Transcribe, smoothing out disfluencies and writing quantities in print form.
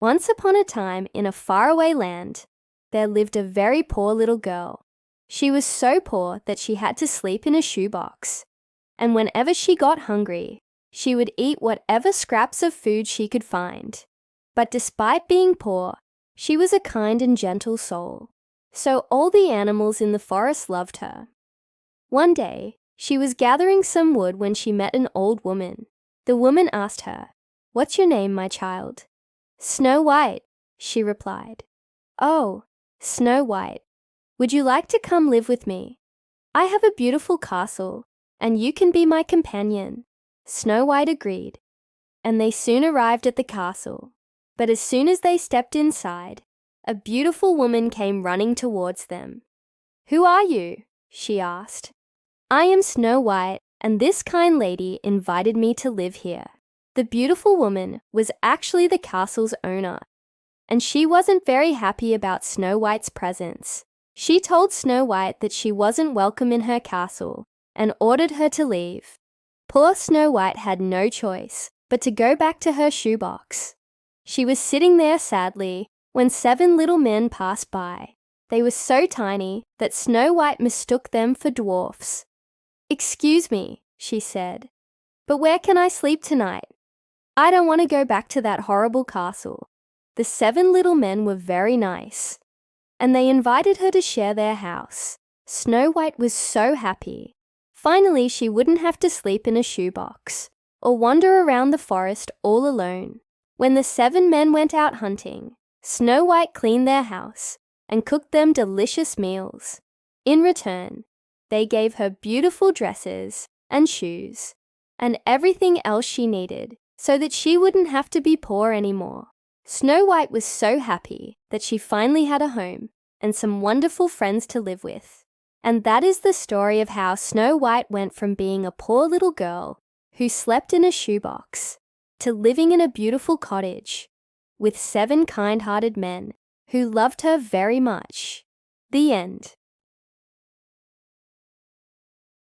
Once upon a time, in a faraway land, there lived a very poor little girl. She was so poor that she had to sleep in a shoebox. And whenever she got hungry, she would eat whatever scraps of food she could find. But despite being poor, she was a kind and gentle soul. So all the animals in the forest loved her. One day, she was gathering some wood when she met an old woman. The woman asked her, "What's your name, my child?" "Snow White," she replied. "Oh, Snow White, would you like to come live with me? I have a beautiful castle, and you can be my companion." Snow White agreed, and they soon arrived at the castle. But as soon as they stepped inside, a beautiful woman came running towards them. "Who are you?" she asked. "I am Snow White, and this kind lady invited me to live here." The beautiful woman was actually the castle's owner, and she wasn't very happy about Snow White's presence. She told Snow White that she wasn't welcome in her castle and ordered her to leave. Poor Snow White had no choice but to go back to her shoebox. She was sitting there sadly when 7 little men passed by. They were so tiny that Snow White mistook them for dwarfs. "Excuse me," she said, "but where can I sleep tonight? I don't want to go back to that horrible castle." The 7 little men were very nice, and they invited her to share their house. Snow White was so happy. Finally, she wouldn't have to sleep in a shoebox or wander around the forest all alone. When the 7 men went out hunting, Snow White cleaned their house and cooked them delicious meals. In return, they gave her beautiful dresses and shoes and everything else she needed so that she wouldn't have to be poor anymore. Snow White was so happy that she finally had a home and some wonderful friends to live with. And that is the story of how Snow White went from being a poor little girl who slept in a shoebox to living in a beautiful cottage with 7 kind-hearted men who loved her very much. The end.